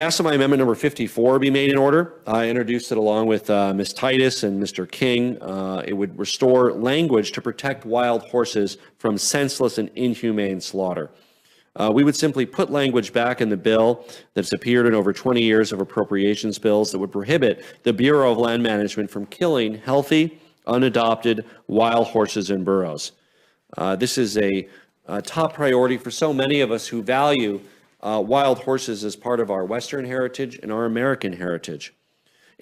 Asked that my amendment number 54 be made in order. I introduced it along with Ms. Titus and Mr. King. It would restore language to protect wild horses from senseless and inhumane slaughter. We would simply put language back in the bill that's appeared in over 20 years of appropriations bills that would prohibit the Bureau of Land Management from killing healthy, unadopted wild horses and burros. This is a top priority for so many of us who value wild horses as part of our Western heritage and our American heritage.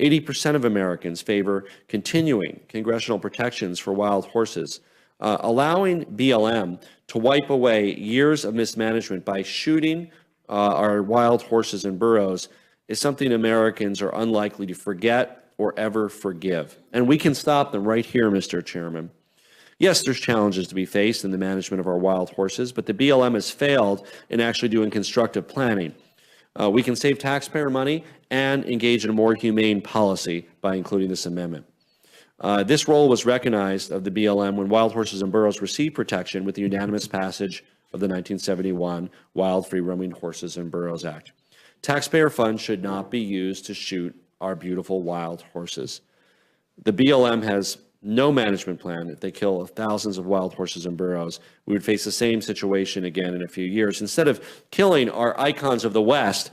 80% of Americans favor continuing congressional protections for wild horses. Allowing BLM to wipe away years of mismanagement by shooting our wild horses and burros is something Americans are unlikely to forget or ever forgive. And we can stop them right here, Mr. Chairman. Yes, there's challenges to be faced in the management of our wild horses, but the BLM has failed in actually doing constructive planning. We can save taxpayer money and engage in a more humane policy by including this amendment. This role was recognized of the BLM when wild horses and burros received protection with the unanimous passage of the 1971 Wild Free Roaming Horses and Burros Act. Taxpayer funds should not be used to shoot our beautiful wild horses. The BLM has no management plan. If they kill thousands of wild horses and burros, we would face the same situation again in a few years. Instead of killing our icons of the West,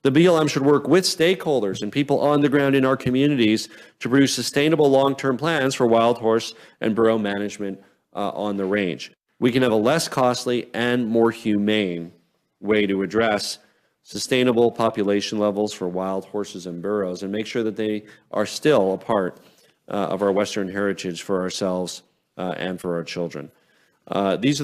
the BLM should work with stakeholders and people on the ground in our communities to produce sustainable long-term plans for wild horse and burro management on the range. We can have a less costly and more humane way to address sustainable population levels for wild horses and burros and make sure that they are still a part of our Western heritage for ourselves and for our children. These are the